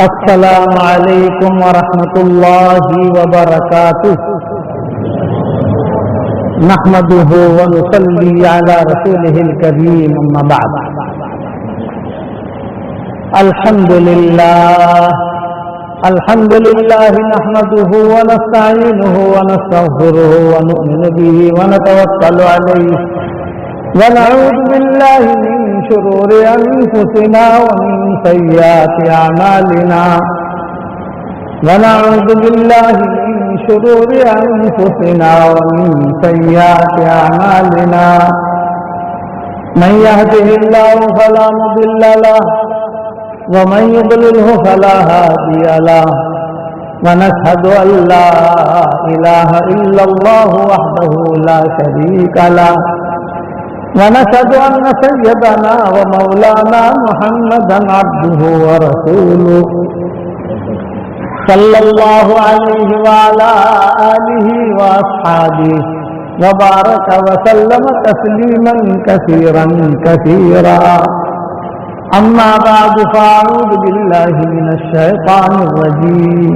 السلام علیکم ورحمۃ اللہ وبرکاتہ نحمده ونصلي على رسوله الكريم اما بعد الحمد لله نحمده ونستعينه ونستغفره ونؤمن به ونتوكل عليه ونعوذ بالله من شرور أنفسنا ومن سيئات أعمالنا ونعوذ بالله من شرور أنفسنا ومن سيئات أعمالنا من يهده الله فلا مضل له ومن يضلله فلا هادي له ونشهد أن لا إله إلا الله وحده لا شريك له ونشهد أن سيدنا ومولانا محمدا عبده ورسوله صلى الله عليه وعلى آله وأصحابه وبارك وسلم تسليما كثيرا كثيرا أما بعد فأعوذ بالله من الشيطان الرجيم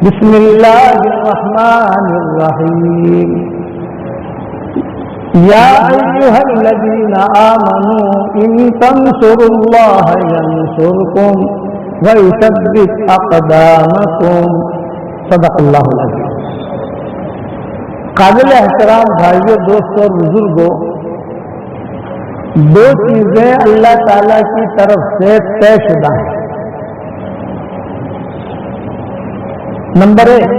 بسم الله الرحمن الرحيم يا أيها الذين آمنوا إن تنصروا الله ينصركم ويثبت أقدامكم صدق اللہ العظیم. قابل احترام بھائیوں، دوستوں اور بزرگوں، دو چیزیں اللہ تعالی کی طرف سے طے شدہ ہیں. نمبر ایک،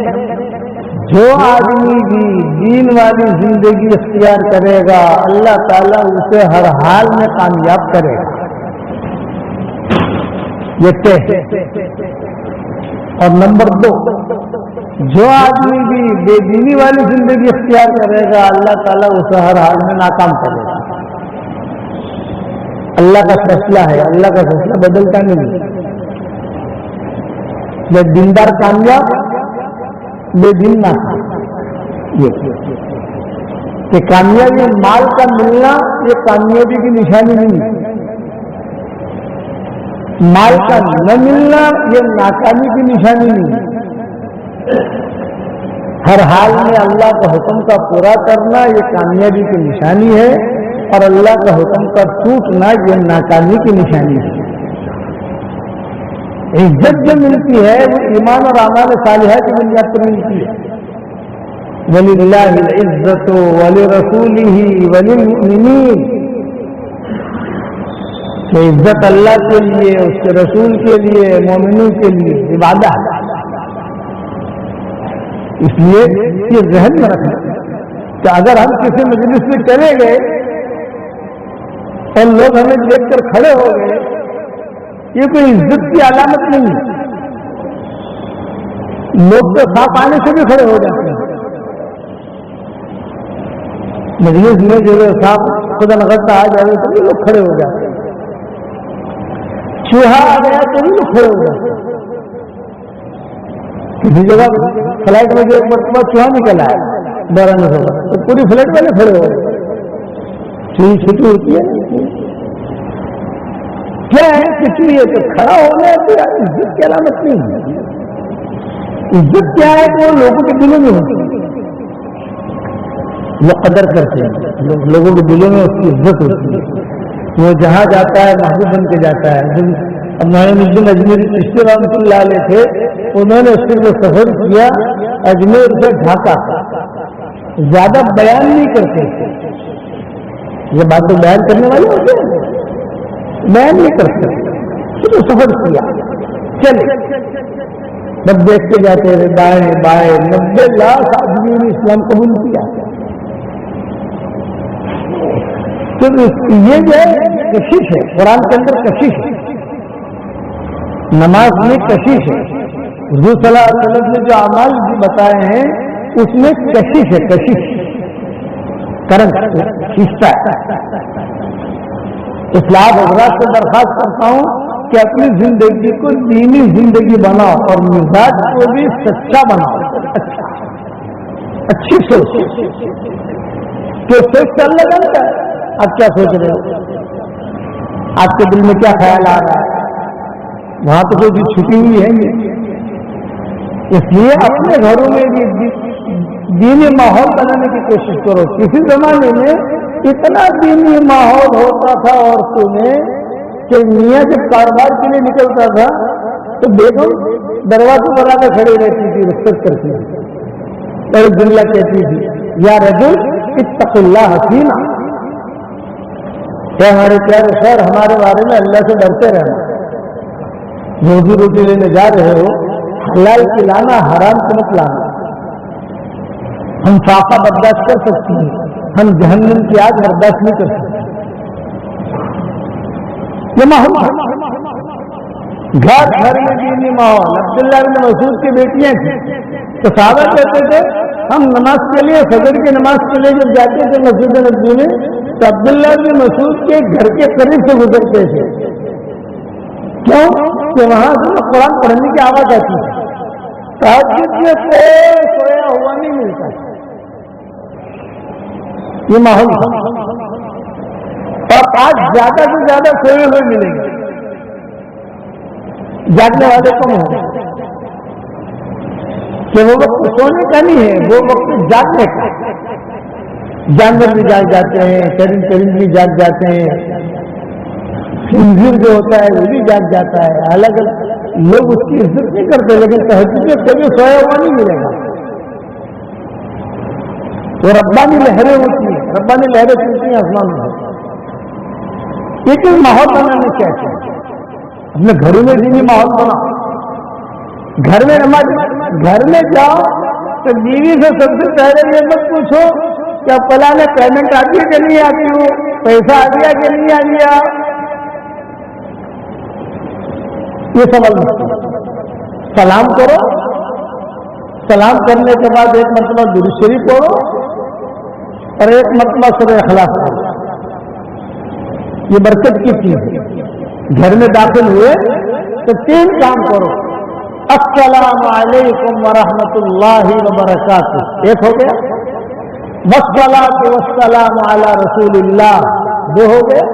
جو آدمی بھی دین والی زندگی اختیار کرے گا اللہ تعالیٰ اسے ہر حال میں کامیاب کرے گا. یہ طے. اور نمبر دو، جو آدمی بھی بے دینی والی زندگی اختیار کرے گا اللہ تعالیٰ اسے ہر حال میں ناکام کرے گا. اللہ کا فیصلہ ہے، اللہ کا فیصلہ بدلتا نہیں. جب دیندار کامیاب، بے دین نہ. یہ کامیابی مال کا ملنا یہ کامیابی کی نشانی نہیں. مال کا نہ ملنا یہ ناکامی کی نشانی نہیں. ہر حال میں اللہ کا حکم کا پورا کرنا یہ کامیابی کی نشانی ہے، اور اللہ کا حکم کا ٹوٹنا یہ ناکامی کی نشانی ہے. عزت جو ملتی ہے وہ ایمان اور اعمال صالحہ کی بنیاد پر ملتی ہے. وَلِلَّهِ الْعِزَّةُ وَلِرَسُولِهِ وَلِلْمُؤْمِنِينَ. کہ عزت اللہ کے لیے، اس کے رسول کے لیے، مومنوں کے لیے عبادت. اس لیے یہ ذہن میں رکھنا کہ اگر ہم کسی مجلس میں چلے گئے اور لوگ ہمیں دیکھ کر کھڑے ہو گئے، یہ کوئی عزت کی علامت نہیں ہے. لوگ تو صاف آنے سے بھی کھڑے ہو جاتے ہیں. مجلس میں جو صاف خدا نغتا آ جائے تو بھی لوگ کھڑے ہو جاتے ہیں. چوہا آ گیا تو بھی لوگ کھڑے ہو جاتے ہیں. کسی جگہ فلائٹ میں جو ایک مرتبہ چوہا نکل آیا دوران سے تو پوری فلائٹ والے کھڑے ہو گئے. چوہی چھٹی ہوتی ہے کیا ہے؟ کسی لیے تو کھڑا ہونا ہے تو عزت کی علامت نہیں ہے. عزت کیا ہے کہ وہ لوگوں کے دلوں میں ہوتی ہے. وہ قدر کرتے ہیں، لوگوں کے دلوں میں اس کی عزت ہوتی ہے. وہ جہاں جاتا ہے محبوب بن کے جاتا ہے. معین الدین اجمیری چشتی رحمۃ اللہ علیہ تھے، انہوں نے اس کے لیے سفر کیا اجمیر سے ڈھاکہ. زیادہ بیان نہیں کرتے تھے. یہ بات تو بیان کرنے والے ہوتے ہیں، بیان نہیں کر سکتے. سفر کیا، چلے بس دیکھتے جاتے رہے دائیں بائیں. 90 لاکھ آدمیوں نے اسلام قبول کیا. تو یہ جو ہے کشش ہے. قرآن کے اندر کشش ہے، نماز میں کشش ہے. حضور صلی اللہ علیہ وسلم نے جو اعمال بتائے ہیں اس میں کشش ہے. کشش کرن کھینچتا ہے. اسلام حضرات سے درخواست کرتا ہوں کہ اپنی زندگی کو دینی زندگی بناؤ اور مزاج کو بھی سچا بناؤ. اچھی سوچ کہ سوچ چل لگا. آپ کیا سوچ رہے ہو؟ آپ کے دل میں کیا خیال آ رہا ہے؟ وہاں تو کوئی چیز چھپی ہوئی ہے نہیں. اس لیے اپنے گھروں میں بھی دینی ماحول بنانے کی کوشش کرو. کسی زمانے میں اتنا دینی ماحول ہوتا تھا عورتوں میں کہ میاں جب کاروبار کے لیے نکلتا تھا تو بیگم دروازے پر آ کے کھڑی رہتی تھی, رخصت کرتی تھی, اور جملہ کہتی تھی یا رجل اتق اللہ حسینہ, کہ ہمارے پیارے شہر ہمارے بارے میں اللہ سے ڈرتے رہنا. روزی روٹی لینے جا رہے ہو, حلال کی لانا, حرام کی مت لانا. ہم فاقہ برداشت کر سکتے ہیں, ہم جہنم کی آگ برداشت نہیں کر سکتے. یہ ماحول گھر گھر میں دینی ماحول. عبداللہ بن مسعود کی بیٹیاں تھیں تو صحابہ کہتے تھے ہم نماز کے لیے, فجر کی نماز کے لیے جب جاتے تھے مسجد نبوی میں تو عبداللہ بن مسعود کے گھر کے قریب سے گزرتے تھے. کیوں کہ وہاں سے قرآن پڑھنے کی آواز آتی ہے. تہجد میں کوئی سویا ہوا نہیں ملتا. یہ ماحول. اور آج زیادہ سے زیادہ سوئے ہوئے ملیں گے, جاگنے والے کم ہوں گے. کہ وہ وقت سونے کا نہیں ہے, وہ وقت جاگنے کا. جانور بھی جاگ جاتے ہیں, چرند بھی جاگ جاتے ہیں, خنزیر جو ہوتا ہے وہ بھی جاگ جاتا ہے. الگ الگ لوگ اس کی عزت نہیں کرتے, لیکن تہجد میں کبھی سویا ہوا نہیں ملے گا. وہ ربانی لہریں ہوتی ہیں, ربانی لہریں چلتی ہیں آسمان میں. لیکن ماحول بنانے کیا چاہیے؟ اپنے گھروں میں دینی ماحول بنا. گھر میں نماز, گھر میں جاؤ تو بیوی سے سب سے پہلے یہ مت پوچھو کیا فلاں نے پیمنٹ آ گئی کہ نہیں آتی ہو, پیسہ آ گیا کہ نہیں آ گیا. یہ سوال مت. سلام کرو, سلام کرنے کے بعد ایک مرتبہ درود شریف پڑھو اور ایک مرتبہ سورہ اخلاص پڑھو. یہ برکت کی چیز ہے. گھر میں داخل ہوئے تو 3 کام کرو. السلام علیکم ورحمۃ اللہ وبرکاتہ, ایک ہو گیا. والصلاۃ والسلام علی رسول اللہ, 2 ہو گئے.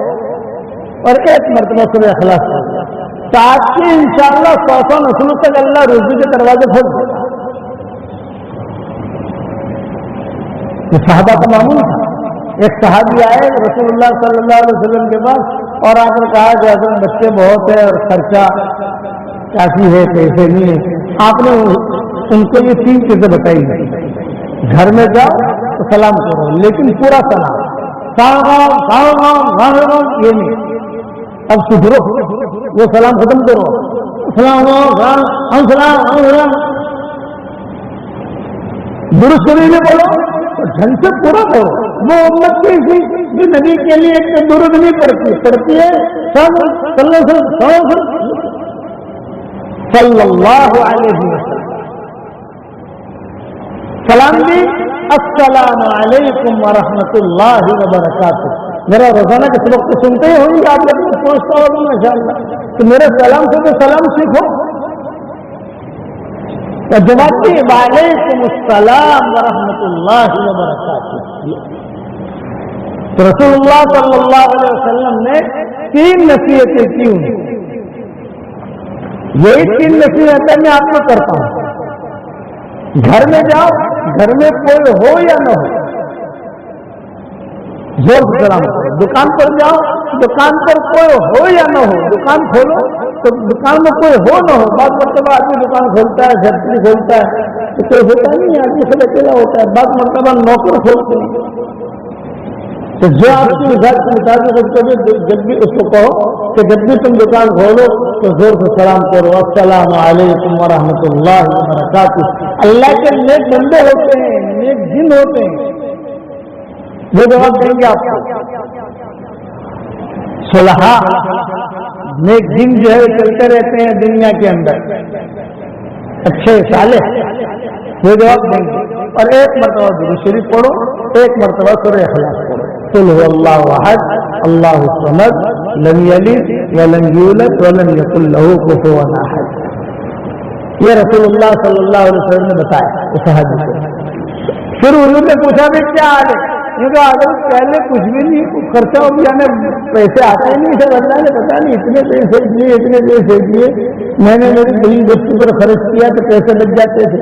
اور ایک مرتبہ سورہ اخلاص پڑھو, تاکہ انشاءاللہ 100 نسلوں تک اللہ روزی کے دروازے کھول دے. یہ صحابہ کا معمول تھا. ایک صحابی آئے رسول اللہ صلی اللہ علیہ وسلم کے پاس اور آ کر کہا کہ حضرت بچے بہت ہے اور خرچہ کافی ہے, پیسے نہیں ہے. آپ نے ان کو یہ 3 چیزیں بتائی. گھر میں جاؤ تو سلام کرو, لیکن پورا سلام, یہ نہیں. اب سدھرو, وہ سلام ختم کرو. درست نہیں بولو, ڈھنگ سے پورا کرو. وہ امت کی جو نبی کے لیے ایک درود نہیں پڑتی ہے صلی اللہ علیہ وسلم. سلام بھی السلام علیکم ورحمۃ اللہ وبرکاتہ. میرا روزانہ کے سبق کو سنتے ہی ہوئی آپ لوگ سوچتا ہوگا ماشاءاللہ کہ میرے سلام سے تو سلام سیکھو. جواب دی وعلیکم السلام ورحمۃ اللہ وبرکاتہ. تو رسول اللہ صلی اللہ علیہ وسلم نے 3 نصیحتیں کی. یہی 3 نصیحتیں میں آپ کو کرتا ہوں. گھر میں جاؤ, گھر میں کوئی ہو یا نہ ہو, زور سے سلام کرو. دکان پر جاؤ, دکان پر کوئی ہو یا نہ ہو, دکان کھولو تو دکان میں کوئی ہو نہ ہو. بعض مرتبہ آدمی دکان کھولتا ہے, فیکٹری کھولتا ہے تو کوئی ہوتا نہیں, آدمی سب اکیلا ہوتا ہے. بعض مرتبہ نوکر کھولتے ہیں. تو جو آپ کی مزاج کے مطابق جب بھی اس کو کہو کہ جب بھی تم دکان کھولو تو زور سے سلام کرو, السلام علیکم ورحمۃ اللہ وبرکاتہ. اللہ کے نیک بندے ہوتے ہیں, نیک جن ہوتے ہیں, وہ جواب دیں گے آپ کو. صلحاء نیک جن جو ہے چلتے رہتے ہیں دنیا کے اندر, اچھے صالح, وہ جواب دیں گے. اور ایک مرتبہ درود شریف پڑھو, ایک مرتبہ سورہ اخلاص پڑھو. قل هو اللہ احد اللہ الصمد لم یلد ولم یولد ولم یکن له کفوا احد. یہ رسول اللہ صلی اللہ علیہ وسلم نے بتایا اس حدیث کو. پھر انہوں نے پوچھا بھی کیا حال ہے, اگر پہلے کچھ بھی نہیں خرچہ ہو گیا پیسے آتے ہی نہیں، سر اللہ نے پتا نہیں اتنے پیسے دیے اتنے پیسے دیے، میں نے میری بڑی بچی پر خرچ کیا تو پیسے لگ جاتے تھے،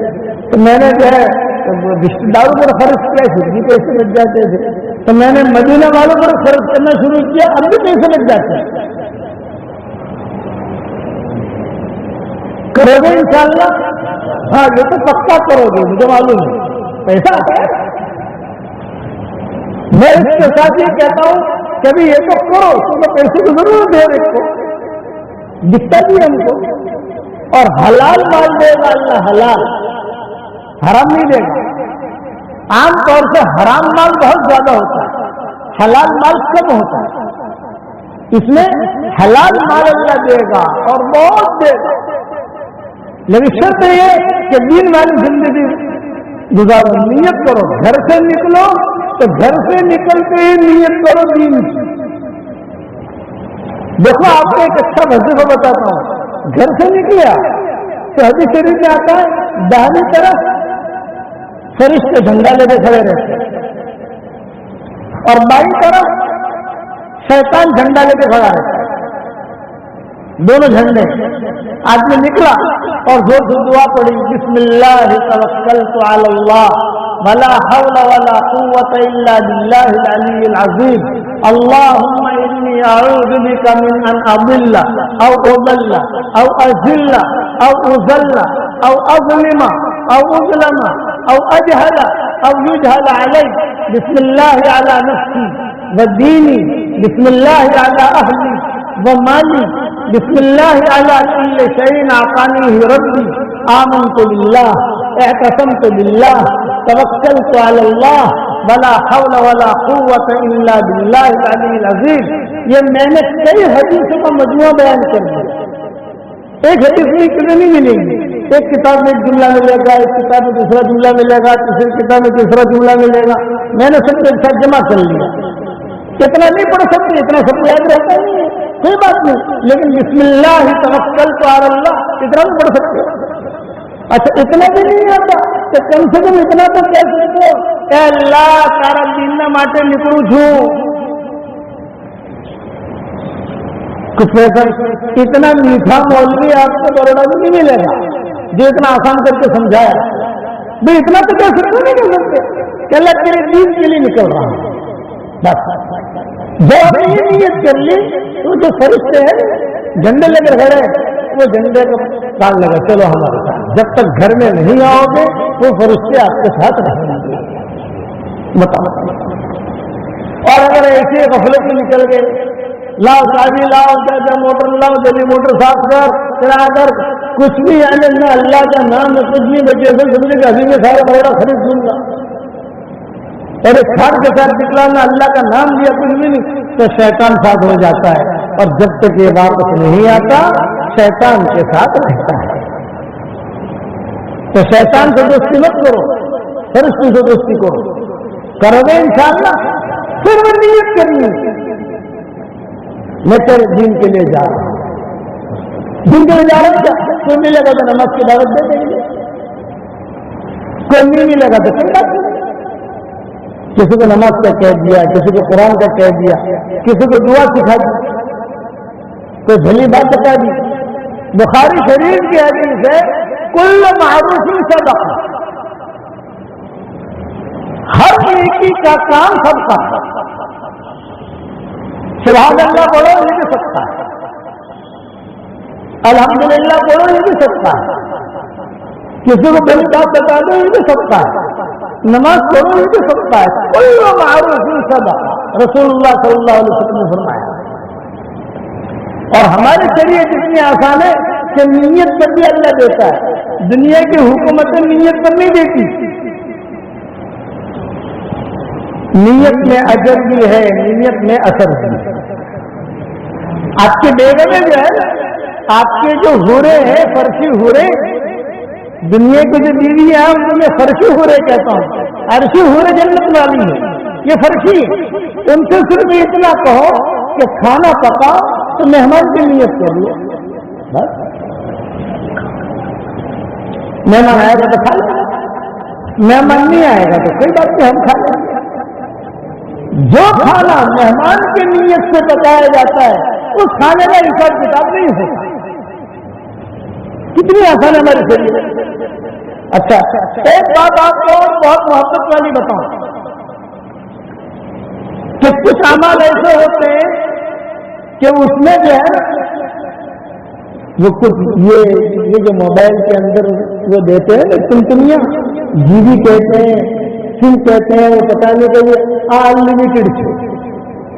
تو میں نے جو ہے رشتے داروں پر خرچ کیا پھر بھی پیسے لگ جاتے تھے، تو میں نے مدینہ والوں پر خرچ کرنا شروع کیا اب بھی پیسے لگ جاتے ہیں۔ کرو گے انشاءاللہ؟ ہاں یہ تو پکا کرو گے، مجھے معلوم ہے پیسہ آتا ہے۔ میں اس کے ساتھ یہ کہتا ہوں کبھی یہ تو کرو، کیونکہ پیسے کی ضرورت ہے ایک کو، دکھتا بھی ہم کو، اور حلال مال دے گا اللہ، حلال، حرام نہیں دے گا۔ عام طور سے حرام مال بہت زیادہ ہوتا ہے، حلال مال کم ہوتا ہے، اس میں حلال مال اللہ دے گا اور بہت دے گا، لیکن شرط یہ کہ دین والی زندگی گزارو، نیت کرو، گھر سے نکلو تو گھر سے نکلتے ہی نیت کرو دین کی۔ دیکھو آپ کو ایک اچھا وظیفہ بتاتا ہوں، گھر سے نکلیا تو حدیث شریف میں آتا ہے داہنی طرف فرشتے جھنڈا لے کے کھڑے رہتے اور بائیں طرف شیطان جھنڈا لے کے کھڑا رہتا، دونوں جھنڈے۔ آدمی نکلا اور زور سے دعا پڑی، بسم اللہ توکلت علی اللہ ولا حول ولا قوة الا باللہ العلی العظیم، اللہم انی اعوذ بک من ان اضل او اضل او اذل او اذل او اظلم او اظلم او اجہل او یجہل علی، بسم اللہ علی نفسی ودینی، بسم اللہ علی اہلی ومالی، بسم اللہ علی کل شیء اعطانیہ ربی، آمنت باللہ اعتصمت باللہ توکلت علی اللہ ولا حول ولا قوة الا باللہ العلی العظیم۔ یہ میں نے کئی حدیثوں کا مجموعہ بیان کر دیا، ایک حدیث میں کتنے نہیں ملیں گے، ایک کتاب میں ایک جملہ ملے گا، ایک کتاب میں دوسرا جملہ ملے گا، تیسری کتاب میں تیسرا جملہ ملے گا، میں نے سب کو ایک ساتھ جمع کر لیا۔ اتنا نہیں پڑھ سکتے، اتنا سب کو یاد رہتا نہیں ہے، کوئی بات نہیں، لیکن بسم اللہ توکلت علی اللہ اتنا بھی پڑھ سکتے۔ اچھا اتنا بھی نہیں آتا تو کم سے کم اتنا تو کہہ سکتے اے اللہ تارا دیننا ماٹے نکلوں چھوں کچھ ایسا۔ اتنا میٹھا مولوی آپ کو بروڑا میں نہیں ملے گا جو اتنا آسان کر کے سمجھایا، بھائی اتنا تو کہہ سکتے نہیں کہہ سکتے کہ اللہ تیرے دین کے لیے نکل رہا ہوں بس۔ جب آپ نے یہ نیت کر لی تو جو فرشتے ہیں جھنڈے لے کر کھڑے وہ جھنڈے کو ڈال لگا، چلو ہمارے ساتھ، جب تک گھر میں نہیں آؤ گے وہ فرشتے آپ کے ساتھ رہیں گے۔ بتاؤ، اور اگر ایسے غفلت میں نکل گئے، لاؤ شادی لاؤ، جا موٹر لاؤ، جلدی موٹر صاف کر، پھر اگر کچھ بھی یعنی نہ اللہ کا نام ہے کچھ نہیں بچے تو سمجھے کہ ابھی میں سارا بڑا خرید دوں گا، اور ایک کھاڑ کے ساتھ نکلا نہ اللہ کا نام لیا کچھ بھی نہیں تو شیطان ساتھ ہو جاتا ہے، اور جب تک یہ واپس نہیں آتا شیطان کے ساتھ رہتا ہے۔ تو شیطان سے دوستی مت کرو، فرشتوں سے دوستی کرو گے انشاءاللہ۔ پھر وہ نیت کرنی میں تیرے دین کے لیے جا رہا ہوں، دین کے لیے جا رہا ہوں، کیا کوئی ملے گا تو نماز کی دعوت دے دیں گے، کوئی نہیں ملے گا تو کوئی بات نہیں، کسی کو نماز کا کہہ دیا، کسی کو قرآن کا کہہ دیا، کسی کو دعا سکھا دی، کوئی بھلی بات بتا دی۔ بخاری شریف کی حدیث ہے کل معروف صدقہ، ہر نیکی کا کام سب کا، سبحان اللہ پڑھو یہ بھی سکتا ہے، الحمدللہ پڑھو یہ بھی سکتا ہے، کسی کو بھلی بات بتا دو یہ بھی سکتا ہے، نماز پڑھو یہ بھی سکتا ہے، کل معروف صدقہ رسول اللہ صلی اللہ علیہ وسلم نے فرمایا۔ اور ہماری شریعت اتنی آسان ہے کہ نیت پر بھی اللہ دیتا ہے، دنیا کی حکومتیں نیت پر نہیں دیتی، نیت میں اجر بھی ہے، نیت میں اثر بھی ہے۔ آپ کے بیگم میں جو ہے، آپ کے جو حورے ہیں فرشی حورے، دنیا کی جو بیوی ہے ان میں فرشی حورے کہتا ہوں، عرشی حورے جنت والی ہے، یہ فرشی ہے، ان سے صرف اتنا کہو کہ کھانا پکا تو مہمان کی نیت کر لو، بس مہمان آئے گا تو کھا لیں، مہمان نہیں آئے گا تو کوئی بات نہیں ہم کھا لیں گے، جو کھانا مہمان کی نیت سے پکایا جاتا ہے اس کھانے کا حساب کتاب نہیں ہوتا. کتنی آسان ہے ہماری شریعت. اچھا ایک بات آپ کو اور بہت محبت والی بتاؤں کہ کچھ اعمال ایسے ہوتے ہیں کہ اس میں جو ہے وہ کچھ یہ جو موبائل کے اندر وہ دیتے ہیں ٹنٹنیاں جی بی کہتے ہیں سم کہتے ہیں وہ پتا نہیں کہ یہ انلمیٹڈ ہے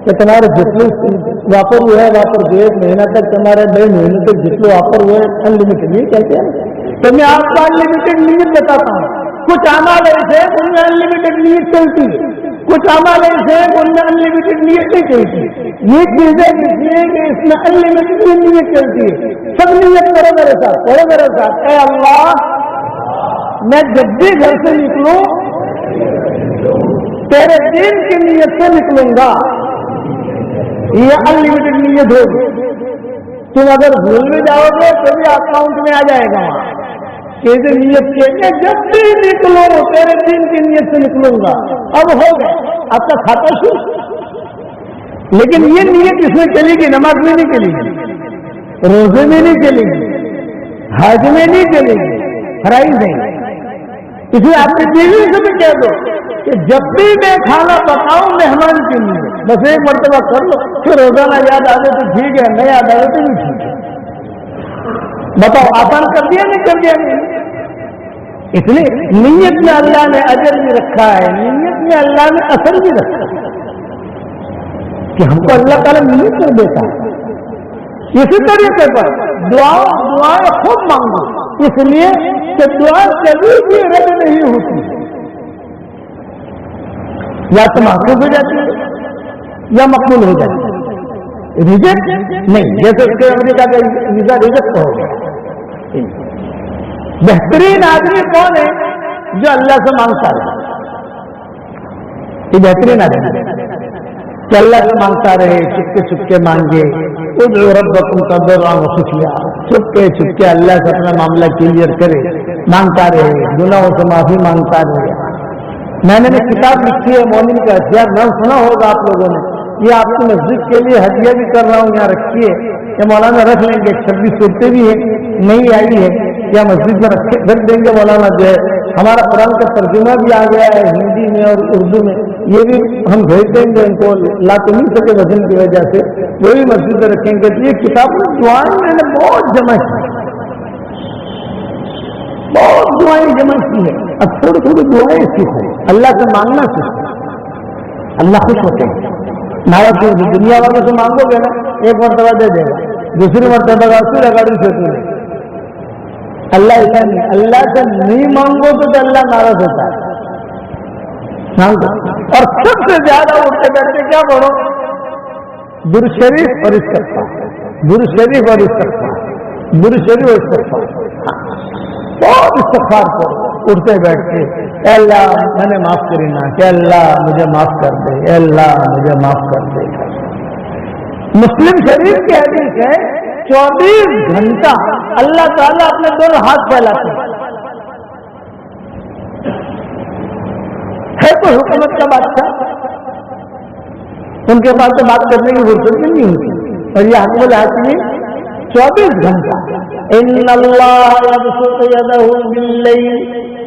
کہ تمہارے جتنے واپر ہوئے ہے واپر جو 1 مہینہ تک تمہارے 2 مہینے تک جتنے واپر ہوئے انلمیٹڈ یہ کہتے ہیں. تو میں آپ کو انلمیٹڈ نیت بتاتا ہوں. کچھ اعمال ایسے ہیں ان میں انلمیٹڈ نیت چلتی ہے, کچھ اعمال ایسے ہیں ان میں انلمیٹڈ نیت نہیں چلتی. یہ چیزیں اس لیے کہ اس میں انلمیٹڈ نیت چلتی ہے. سب نیت کرو میرے ساتھ, کرو میرے ساتھ. اے اللہ میں جب بھی گھر سے نکلوں تیرے دین کی نیت سے نکلوں گا. یہ انلمیٹڈ نیت ہوگی. تم اگر بھول بھی جاؤ گے تو بھی اکاؤنٹ میں آ جائے گا. کیسے نیت کے جب بھی نکلو تیرے دین کی نیت سے نکلوں گا. اب ہو گئے آپ کا کھاتا شروع. لیکن یہ نیت اس میں چلے گی, نماز میں نہیں چلے گی, روزے میں نہیں چلے گی, حج میں نہیں چلے گی, فرائض نہیں. اس لیے آپ کی بیوی سے بھی کہہ دو کہ جب بھی میں کھانا پکاؤں مہمان کے لیے بس 1 مرتبہ کر لو, پھر روزانہ یاد آ جائے تو ٹھیک ہے, نہیں یاد آ جائے تو بھی ٹھیک ہے. بتاؤ آسان کر دیا نہیں کر دیا؟ اس لیے نیت میں اللہ نے اجر بھی رکھا ہے, نیت میں اللہ نے اثر بھی رکھا ہے کہ ہم کو اللہ تعالیٰ نیت کر دیتا ہے. اسی طریقے پر دعائیں خود مانگو, اس لیے کہ دعا کبھی بھی رد نہیں ہوتی, یا تو محفوظ ہو جاتی ہے یا مقبول ہو جاتی ہے. ریجیکٹ نہیں, جیسے کہ امریکہ کا ویزا ریجیکٹ ہو گیا. بہترین آدمی کون ہے؟ جو اللہ سے مانگتا ہے. یہ بہترین آدمی کہ اللہ سے مانگتا رہے, چپکے چپکے مانگے. ادعوا ربکم تضرعا وخفیا, چپکے چپکے اللہ سے اپنا معاملہ کلیئر کرے, مانگتا رہے, گناہوں سے معافی مانگتا رہے. میں نے کتاب لکھی ہے مومن کا ہتھیار, نام سنا ہوگا آپ لوگوں نے. یہ آپ کی مسجد کے لیے ہدیہ بھی کر رہا ہوں, یہاں رکھیے. یہ مولانا رکھ لیں گے. 26 صورتیں بھی ہیں, نہیں آئی ہے, یا مسجد میں رکھ دیں گے. مولانا جو ہے ہمارا قرآن کا ترجمہ بھی آ گیا ہے ہندی میں اور اردو میں, یہ بھی ہم بھیج دیں گے ان کو. لا تو نہیں سکے وزن کی وجہ سے, وہ بھی مسجد میں رکھیں گے. تو یہ کتاب دعائیں میں نے بہت جمع کی, بہت دعائیں جمع کی ہے. اب تھوڑی تھوڑی دعائیں سیکھو, اللہ سے مانگنا سیکھو, اللہ خوش ہوتے ہیں. دنیا والوں سے مانگو گے نا 1 مرتبہ دے دے گا, دوسری مرتبہ اسی گاڑی سے دے. اللہ ایسا نہیں, اللہ سے نہیں مانگو تو اللہ ناراض ہوتا ہے. اور سب سے زیادہ اٹھتے بیٹھتے کیا پڑھو؟ درود شریف اور استغفار, درود شریف اور استغفار, درود شریف اور استغفار. بہت استغفار کرو اٹھتے بیٹھتے. اے اللہ میں نے معاف کرینا, کہ اللہ مجھے معاف کر دے, اے اللہ مجھے معاف کر دے. مسلم شریف کی حدیث ہے 24 گھنٹہ اللہ تعالیٰ اپنے دونوں ہاتھ پھیلاتے ہیں. ہے تو حکومت کا بادشاہ, ان کے پاس تو بات کرنے کی فرصت نہیں ہوتی, اور یہ حکم الحاکمین 24 گھنٹہ. ان اللہ یبسط یدہ باللیل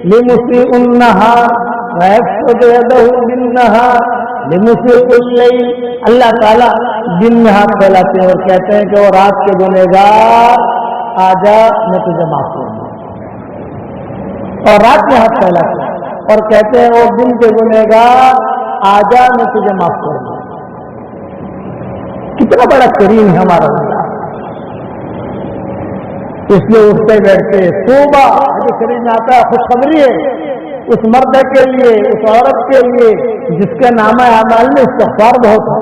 لمسیء النہار ویبسط یدہ بالنہار لمسیء اللیل. اللہ تعالیٰ دن میں ہاتھ پھیلاتے ہیں اور کہتے ہیں کہ وہ رات کے گنہگار آجا میں تجھے معاف کروں گا, اور رات میں ہاتھ پھیلاتے ہیں اور کہتے ہیں وہ دن کے گنہگار آجا میں تجھے معاف کروں گا. کتنا بڑا کریم ہے ہمارا اللہ. اس لیے اٹھتے بیٹھتے توبہ شریف میں آتا ہے, خوشخبری ہے اس مرد کے لیے, اس عورت کے لیے جس کے نامہ اعمال میں استغفار بہت ہے.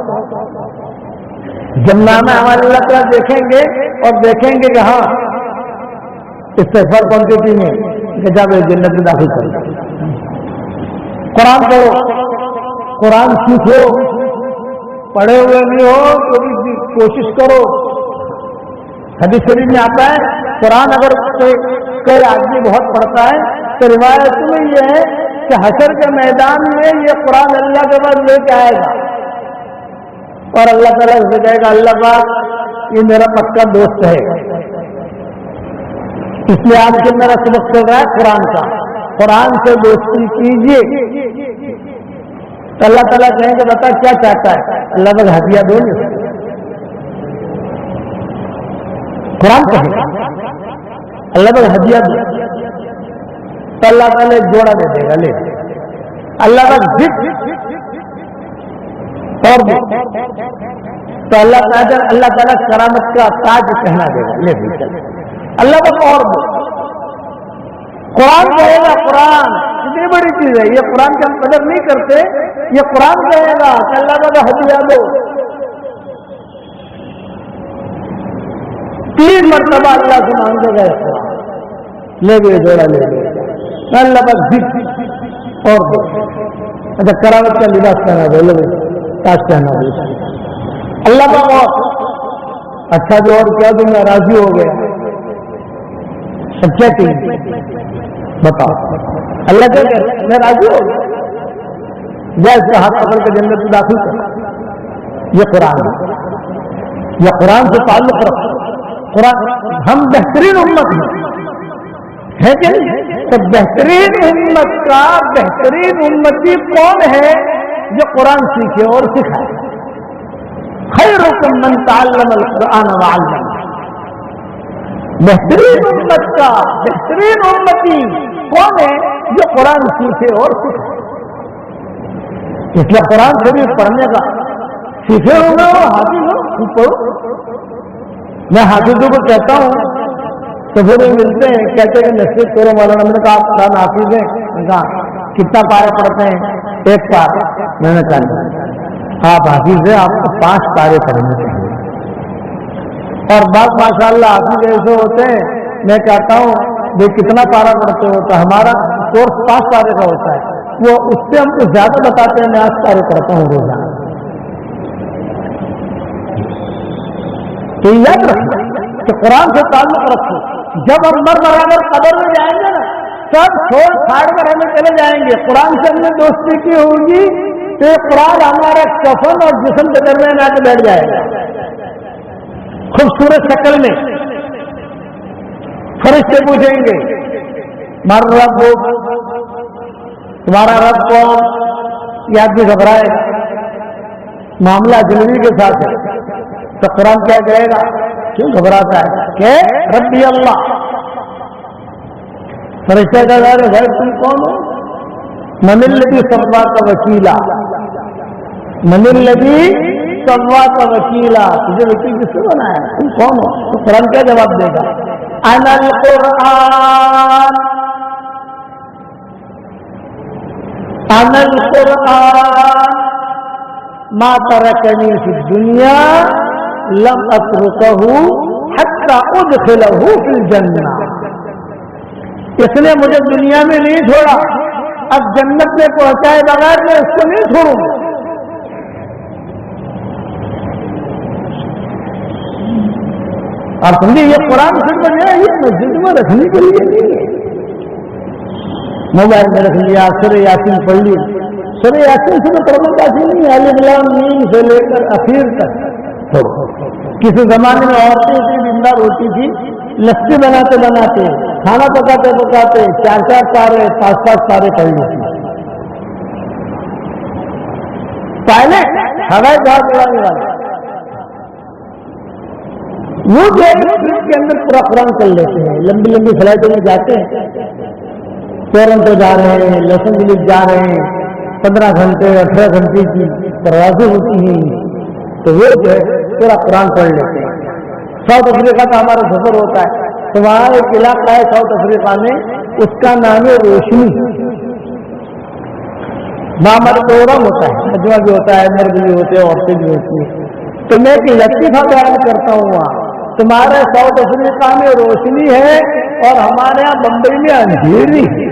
جب نامہ اعمال اللہ تعالیٰ دیکھیں گے اور دیکھیں گے کہ ہاں استغفار کوانٹٹی میں, کہ جب جنت میں داخل کریں. قرآن پڑھو, قرآن سیکھو, پڑھے ہوئے نہیں ہو تو بھی کوشش کرو. حدیث شریف میں آتا ہے قرآن اگر کوئی آدمی بہت پڑھتا ہے تو روایت میں یہ ہے کہ حشر کے میدان میں یہ قرآن اللہ کے بعد لے کے آئے گا اور اللہ تعالیٰ سے کہے گا اللہ پاک یہ میرا پکا دوست ہے، اس لیے آج کے میرا سبق چل رہا ہے قرآن کا، قرآن سے دوستی کیجیے۔ تو اللہ تعالیٰ کہیں گے بتا کیا چاہتا ہے، اللہ پاک ہدیہ دو گے، قرآن کہے گا اللہ پاک ہدیہ دو، تو اللہ تعالیٰ ایک جوڑا دے دے گا، لے اللہ پاک ذکر اور تو اللہ تعالیٰ کرامت کا تاج پہنا دے گا، لے بھی چل اللہ پاک اور قرآن کہے گا، قرآن کتنی بڑی چیز ہے یہ، قرآن کی ہم قدر نہیں کرتے، یہ قرآن کہے گا کہ اللہ پاک ہدیہ دو، 3 مرتبہ اللہ سے مانگے گئے قرآن، لے گئے جوڑا لے گئے اللہ پاک ذکر اور دو، اچھا کرامت کا لباس پہنا دو، لے تاج پہنا دو اللہ پاک اور اچھا جو اور کیا تم راضی ہو گیا، سب کیا چاہیے بتاؤ، اللہ کیا کہ میں راضی ہو گیا، یا اس کا ہاتھ پکڑ کے جنت میں داخل کر، یہ قرآن ہے، یہ قرآن سے تعلق رکھو، قرآن ہم بہترین امت ہے کہ نہیں؟ تو بہترین امت کا بہترین امتی کون ہے جو قرآن سیکھے اور سکھائے؟ خیرکم من تعلم القرآن وعلمہ، بہترین امت کا بہترین امتی کون ہے جو قرآن سیکھے اور سکھائے؟ اس لیے قرآن شریف پڑھنے کا سیکھے ہوں گے اور حافظ ہو پڑھو۔ میں حافظوں کو کہتا ہوں تو پھر ملتے ہیں کہتے ہیں کہ نصیحت کرو مولانا، میں نے کہا آپ قرآن حافظ ہیں، میں نے کہا کتنا پارے پڑھتے ہیں؟ 1 پارا، میں نے کہا آپ حافظ ہیں، آپ کو 5 پارے پڑھنے چاہیے، اور بعض ماشاء اللہ حافظ ایسے ہوتے ہیں میں کہتا ہوں یہ کتنا پارا پڑھتے ہو، تو ہمارا کورس 5 پارے کا ہوتا ہے، وہ اس سے ہم کو زیادہ بتاتے ہیں، میں 8 پارے پڑھتا ہوں روزانہ۔ تو یاد رکھو کہ قرآن سے تعلق رکھو، جب ہم برابر قبر میں جائیں گے نا سب چھوڑ پھاڑ کر ہمیں چلے جائیں گے، قرآن سے ہم نے دوستی کی ہوگی تو یہ قرآن ہمارا کفن اور جسم کے درمیان آ کے بیٹھ جائے گا، خوبصورت شکل میں۔ فرشتے پوچھیں گے مر رب تمہارا رب کون؟ یہ آدمی گھبرائے گا، معاملہ جلوی کے ساتھ ہے، تو قرآن کیا کہے گا؟ کیوں گھبراتا ہے کہ ربی اللہ، فرشتہ کا بھائی تم کون ہو؟ من الذی سواک وکیلا، من الذی سواک وکیلا، تجھے وکیل کس سے بنایا؟ تم کون ہو؟ تو قرآن کیا جواب دے گا؟ انا القرآن، انا القرآن ما ترکنی فی الدنیا لم اترکہ حتی ادخلہ فی الجنہ، اس نے مجھے دنیا میں نہیں چھوڑا، اب جنت میں پہنچائے بغیر میں اس کو نہیں چھوڑوں گا۔ آپ سمجھے یہ قرآن صرف یہ مسجد میں رکھنے کے لیے نہیں ہے، موبائل میں رکھ لیا، سورہ یاسین پڑھ لی، سورہ یاسین سے پڑھنے کافی نہیں، الف لام میم سے لے کر اخیر تک۔ کسی زمانے میں عورتیں اتنی بیمار ہوتی تھی، لسی بناتے بناتے کھانا پکاتے پکاتے 4 پارے 5 پارے پڑھ لیتی، پہلے ہوائی جہاز اڑانے والے وہ جو کے اندر پورا قرآن کر لیتے ہیں، لمبی لمبی فلائٹوں میں جاتے ہیں، ٹورنٹو جا رہے ہیں، لاس اینجلس جا رہے ہیں، 15 گھنٹے 18 گھنٹے کی پروازیں ہوتی ہیں، تو وہ جو ہے پورا قرآن پڑھ لیتے ہیں۔ ساؤتھ افریقہ کا ہمارا سفر ہوتا ہے تو وہاں ایک علاقہ ہے ساؤتھ افریقہ میں، اس کا نام ہے روشنی، وہاں ہمارا پروگرام ہوتا ہے، مجمع بھی ہوتا ہے، مرد بھی ہوتے ہیں، عورتیں بھی ہوتی ہیں، تو میں ایک لطیفہ بیان کرتا ہوں، وہاں تمہارے ساؤتھ افریقہ میں روشنی ہے اور ہمارے یہاں بمبئی میں اندھیری ہے،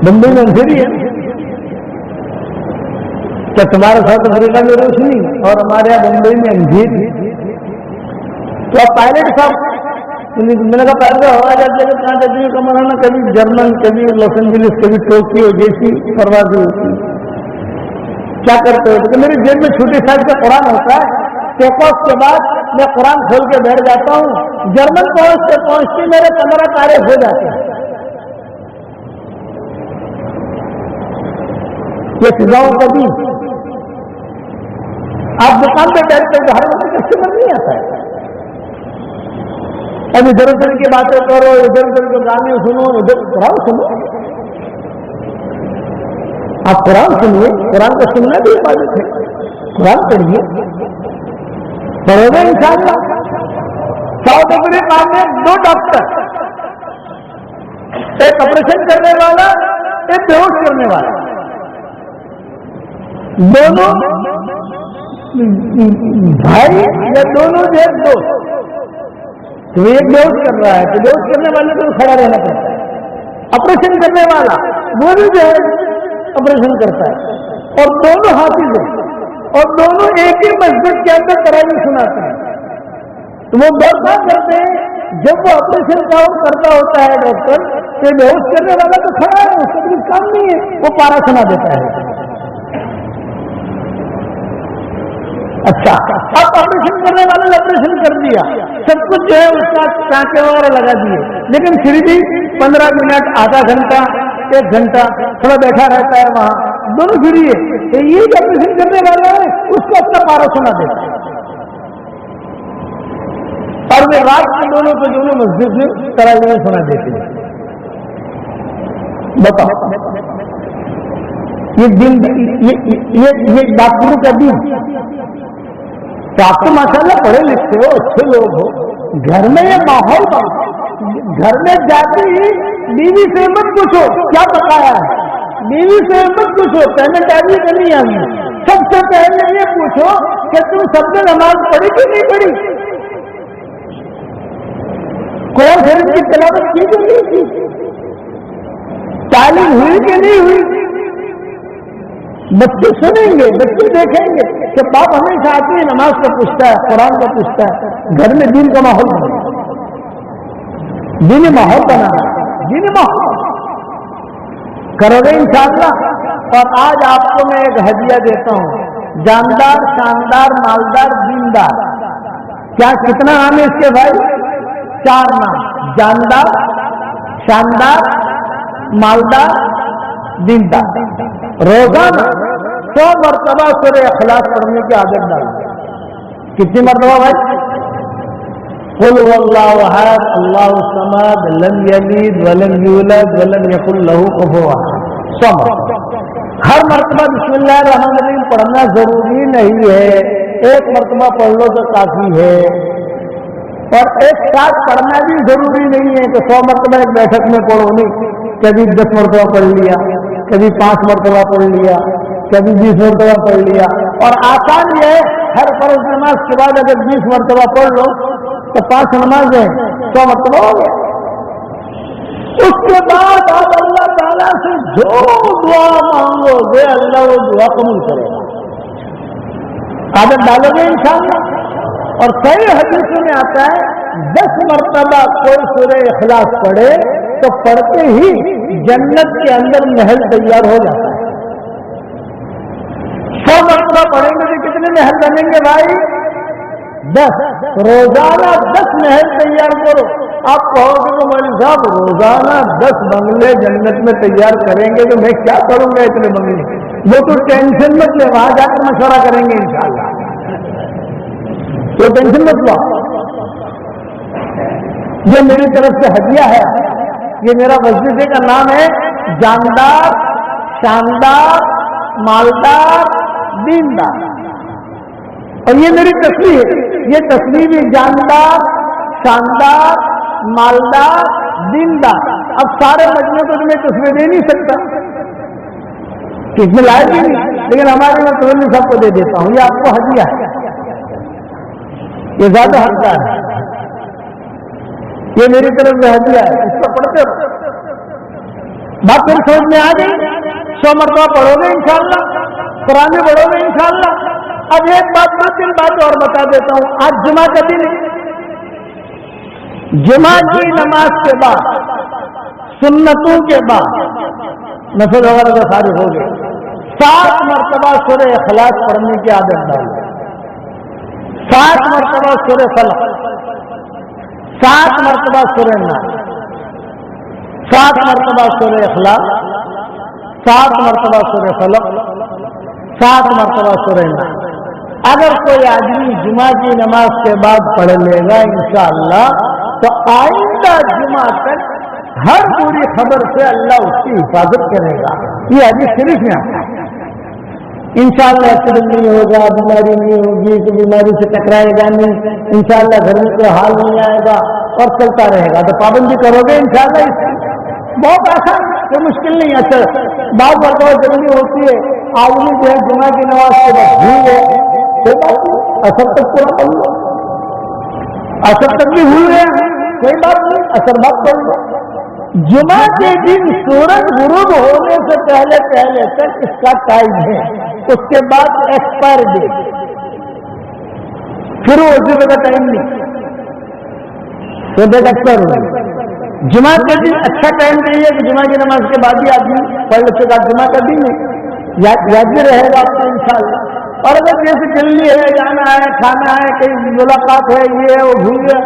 بمبئی میں اندھیری ہے، کہ تمہارے ساؤتھ افریقہ میں روشنی اور ہمارے یہاں بمبئی میں اندھیری۔ تو اب پائلٹ صاحب میں نے کہا پائلٹ ہوائی جہاز لے کے کہاں جاتی ہے؟ کمانا کبھی جرمن، کبھی لاس اینجلس، کبھی ٹوکیو جیسی پروازیں ہوتی ہیں، کیا کرتے ہو؟ کہ میری جیب میں چھوٹی سائز کا قرآن ہوتا ہے، ٹیک آف کے بعد میں قرآن کھول کے بیٹھ جاتا ہوں، جرمن پہنچتے پہنچتے میرے 15 تارے ہو جاتے ہیں۔ یہ فضاؤں کا بھی آپ دکان پہ بیٹھتے ہیں، ہر وقت کسٹمر نہیں آتا ہے، اب ادھر ادھر کی باتیں کرو، ادھر ادھر کے گانے سنو، ادھر قرآن سنو۔ آپ قرآن سنیے، قرآن کا سننا بھی عبادت ہے، قرآن پڑھیے، پڑھو گے انشاءاللہ۔ ساؤتھ افریقہ میں 2 ڈاکٹر، ایک آپریشن کرنے والا، ایک بے ہوش کرنے والا، دونوں بھائی یا دونوں جو ایک دوست، تو ایک بے ہوش کر رہا ہے تو بے ہوش کرنے والے کو کھڑا رہنا پڑتا ہے، آپریشن کرنے والا وہ بھی جو ہے آپریشن کرتا ہے، اور دونوں حافظ ہیں اور دونوں ایک ہی مسجد کے اندر تراویح سناتے ہیں۔ تو وہ بہت کرتے ہیں، جب وہ آپریشن کام کرتا ہوتا ہے ڈاکٹر، تو بے ہوش کرنے والا تو کھڑا ہے، اس کا کوئی کام نہیں ہے، وہ پارا سنا دیتا ہے۔ اچھا، اب آپریشن کرنے والے نے آپریشن کر دیا، سب کچھ جو ہے اس کا ٹانکے وغیرہ لگا دیے، لیکن پھر بھی 15 منٹ، آدھا گھنٹہ، 1 گھنٹہ تھوڑا بیٹھا رہتا ہے وہاں، دونوں فری ہے۔ تو یہ جو آپریشن کرنے والا ہے اس کو اپنا پارا سنا دیتا ہے، اور وہ رات میں دونوں کو دونوں مسجد میں تراویح سنا دیتے ہیں۔ بتاؤ، یہ ڈاکٹروں کا دین۔ تو آپ تو ماشاءاللہ پڑھے لکھتے ہو، اچھے لوگ ہو، گھر میں یہ ماحول گھر میں جاتے ہی بیوی سے مت پوچھو کیا پکایا ہے، بیوی سے مت پوچھو پہلے ٹائم کرنی آئی، سب سے پہلے یہ پوچھو کہ تم سب نے نماز پڑھی کہ نہیں پڑھی، قرآن شریف کی تلاوت کی کہ نہیں کی، تعلیم ہوئی کہ نہیں ہوئی۔ بچے سنیں گے، بچے دیکھیں گے کہ باپ ہمیشہ آتی ہے، نماز کا پوچھتا ہے، قرآن کا پوچھتا ہے، گھر میں دین کا ماحول بنا، دینی ماحول بنا، دینی ماحول کرو گے انشاءاللہ۔ اور آج آپ کو میں ایک ہدیہ دیتا ہوں، جاندار، شاندار، مالدار، دیندار۔ کیا کتنا نام ہے اس کے بھائی؟ 4 نام، جاندار، شاندار، مالدار، دیندار۔ روزانہ 100 مرتبہ سورہ اخلاص پڑھنے کی عادت ڈالیں۔ کتنی مرتبہ بھائی؟ قل هو الله احد الله الصمد لم يلد ولم يولد ولم يكن له كفوا احد۔ 100 مرتبہ، ہر مرتبہ بسم اللہ الرحمن الرحیم پڑھنا ضروری نہیں ہے، 1 مرتبہ پڑھ لو تو کافی ہے، اور ایک ساتھ پڑھنا بھی ضروری نہیں ہے کہ 100 مرتبہ ایک بیٹھک میں پڑھو، نہیں، کبھی 10 مرتبہ پڑھ لیا، کبھی 5 مرتبہ پڑھ لیا، کبھی 20 مرتبہ پڑھ لیا۔ اور آسان یہ ہے، ہر فرض نماز کے بعد اگر 20 مرتبہ پڑھ لو تو 5 نمازیں 100 مرتبہ ہو گیا۔ اس کے بعد آپ اللہ تعالیٰ سے جو دعا مانگو گے اللہ وہ دعا قبول کرے گا۔ عادت ڈالو گے انشاءاللہ۔ اور کئی حدیثوں میں آتا ہے 10 مرتبہ کوئی سورہ اخلاص پڑھے تو پڑھتے ہی جنت کے اندر محل تیار ہو جاتا ہے۔ 100 مرتبہ پڑھیں گے تو کتنے محل بنیں گے بھائی؟ 10۔ روزانہ 10 محل تیار کرو۔ آپ کہو گے تو مولوی صاحب روزانہ 10 بنگلے جنت میں تیار کریں گے تو میں کیا کروں گا اتنے بنگلے؟ وہ تو ٹینشن مت لے، وہاں جا کر مشورہ کریں گے انشاءاللہ، تو ٹینشن مت لو۔ یہ میری طرف سے ہدیہ ہے، یہ میرا وظیفے کا نام ہے، جاندار، شاندار، مالدار، دیندار۔ اور یہ میری تصویر ہے، یہ تصویر بھی جاندار، شاندار، مالدار، دیندار۔ اب سارے مجموعے کو میں تصویر دے نہیں سکتا، اس میں لائق ہی نہیں، لیکن ہمارے میں تولنی صاحب کو دے دیتا ہوں، یہ آپ کو ہدیہ ہے، یہ زیادہ حقدار ہے، یہ میری طرف سے ہدیہ ہے، اس کو پڑھتے ہو۔ بات پھر سمجھ میں آ گئی؟ 100 مرتبہ پڑھو گے انشاءاللہ، قرآن پڑھو گے انشاءاللہ۔ اب ایک بات 2-3 بات اور بتا دیتا ہوں۔ آج جمعہ کا دن ہے، جمعہ کی نماز کے بعد، سنتوں کے بعد، نفل وغیرہ تو سارے ہو گئے، 7 مرتبہ سورہ اخلاص پڑھنے کی عادت ڈالیں، 7 مرتبہ سورہ فلق، 7 مرتبہ سورہ ناس، 7 مرتبہ سورہ اخلاص، 7 مرتبہ سورہ فلق، 7 مرتبہ سورہ ناس۔ اگر کوئی آدمی جمعہ کی نماز کے بعد پڑھ لے گا انشاءاللہ تو آئندہ جمعہ تک ہر بری خبر سے اللہ اس کی حفاظت کرے گا۔ یہ حدیث شریف میں آتا ہے۔ انشاءاللہ ایکسیڈنٹ نہیں ہوگا، بیماری نہیں ہوگی، تو بیماری سے ٹکرائے گا نہیں، انشاءاللہ گھر میں کوئی حال نہیں آئے گا اور چلتا رہے گا۔ تو پابندی کرو گے انشاءاللہ، بہت آسان، کوئی مشکل نہیں۔ اچھا بعض مرتبہ ضروری ہوتی ہے، آدمی جو ہے جمعہ کی نماز کے بعد بھول گئے، اثر تک پورا پڑھ لو، اثر تک بھی بھول گئے کوئی بات نہیں، اثر بات پڑھ لو۔ جمعہ کے دن سورج غروب ہونے سے پہلے تک اس کا ٹائم ہے، اس کے بعد ایکسپائر ڈیٹ، پھر وہ اسی کا ٹائم نہیں، تو ڈیٹ ایکسپائر ہوگی۔ جمعہ کے دن اچھا ٹائم نہیں ہے کہ جمعہ کی نماز کے بعد ہی آدمی پڑھ لے گا، جمعہ کا دن ہے، یاد بھی رہے گا آپ کو انشاءاللہ۔ اور اگر جیسے جلدی ہے، جانا ہے، کھانا ہے، کہیں ملاقات ہے، یہ ہے وہ بھول گیا،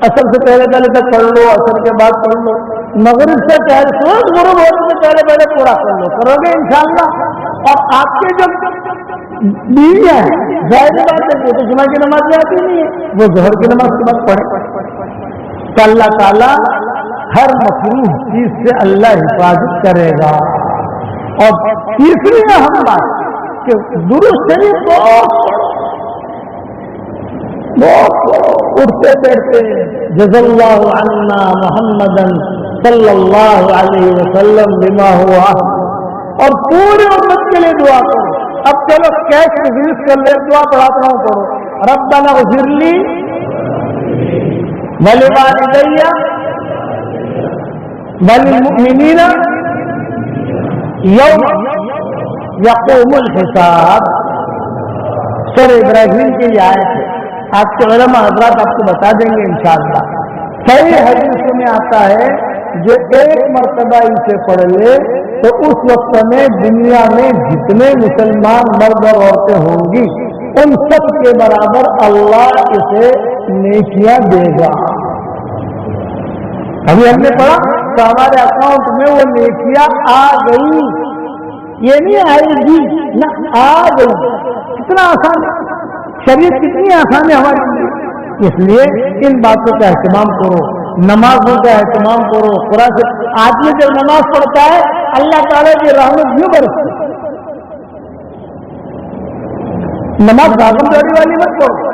اثر سے پہلے تک پڑھ لو، اثر کے بعد پڑھ لو، مغرب سے پہلے، سورج غروب ہونے سے پہلے پورا پڑھ لو، کرو گے انشاءاللہ۔ اور آپ کے جو بیویاں ہیں، ظاہر بات ہے وہ تو جمعہ کی نماز میں آتی نہیں ہے، وہ ظہر کی نماز کے بعد پڑھے، تو اللہ تعالیٰ ہر مکروہ چیز سے اللہ حفاظت کرے گا۔ اور تیسری اہم بات کہ درست شریف بہت اٹھتے بیٹھتے جزا اللہ عنا محمدا صلی اللہ علیہ وسلم بما ہوا، اور پورے امت کے لیے دعا کرو۔ اب چلو کیش ریلیز کر لے، دعا پڑھاتا ہوں، کرو ربنا اغفر لی ولوالدی وللمؤمنین یوم یقوم الحساب۔ سورہ ابراہیم کی یہ آیت ہے، آپ کے علماء حضرات آپ کو بتا دیں گے انشاءاللہ۔ صحیح حدیث میں آتا ہے جو ایک مرتبہ اسے پڑھ لے تو اس وقت میں دنیا میں جتنے مسلمان مرد اور عورتیں ہوں گی ان سب کے برابر اللہ اسے نیکیاں دے گا۔ ابھی ہم نے پڑھا تو ہمارے اکاؤنٹ میں وہ نیکیاں آ گئی، یہ نہیں آئے گی، نہ آ گئی۔ کتنا آسان، شریعت کتنی آسان ہے ہمارے لیے۔ اس لیے ان باتوں کا اہتمام کرو، نمازوں کا اہتمام کرو۔ قرآن سے آدمی جب نماز پڑھتا ہے اللہ تعالیٰ کی رحمت یوں برستی۔ نماز بھاگم داری والی مت پڑھو،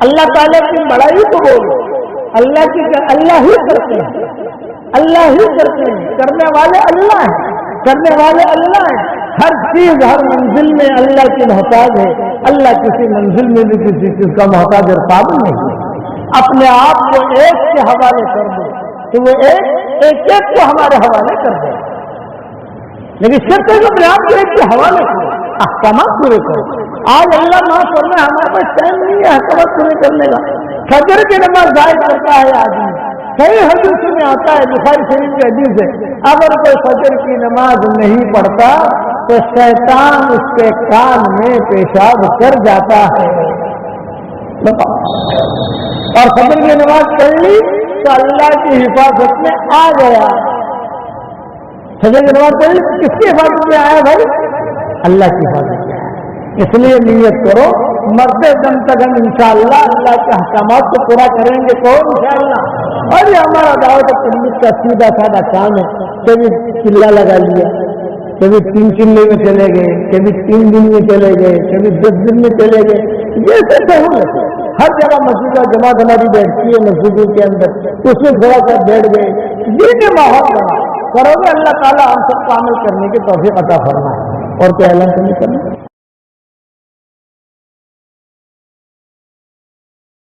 اللہ تعالیٰ کی بڑائی کو بولو، اللہ ہی کرتے ہیں، اللہ ہی کرتے ہیں، کرنے والے اللہ ہیں، کرنے والے اللہ ہیں۔ ہر چیز ہر منزل میں اللہ کی محتاج ہے، اللہ کسی منزل میں بھی کسی چیز کا محتاج اور قابل نہیں ہے۔ اپنے آپ کو ایک کے حوالے کر دو کہ وہ ایک کو ہمارے حوالے کر دے، لیکن صرف اپنے آپ کو ایک کے حوالے کرو، احکامات پورے کرو۔ آج اللہ معاف کرنا ہمارے پاس ٹائم نہیں ہے احکامات پورے کرنے کا۔ فجر کی نماز ضائع کرتا ہے آدمی، صحیح حدیث میں آتا ہے، بخاری شریف کی حدیث ہے، اگر کوئی فجر کی نماز نہیں پڑھتا تو شیطان اس کے کان میں پیشاب کر جاتا ہے۔ اور فجر کی نماز پڑھ لی تو اللہ کی حفاظت میں آ گیا۔ فجر کی نماز پڑھ لی کس کی حفاظت میں آیا بھائی؟ اللہ کی حفاظت میں آیا۔ اس لیے نیت کرو، مرتے دم تک ہم انشاءاللہ اللہ کے احکامات کو پورا کریں گے تو انشاءاللہ۔ اور یہ ہمارا دعوت تبلیغ کا سیدھا سادہ کام ہے، کبھی چلا لگا لیا، کبھی 3 چلے میں چلے گئے، کبھی 3 دن میں چلے گئے، کبھی 10 دن میں چلے گئے، یہ کیسے ہو گئے؟ ہر جگہ مسجد کا جماعت ہماری بیٹھتی ہے مسجدوں کے اندر، اس میں تھوڑا سا بیٹھ گئے، یہ ماحول بنا کرو گے، اللہ تعالیٰ ہم سب کو عمل کرنے کی توفیق عطا فرمائے۔ اور کیا اعلان کرنا؟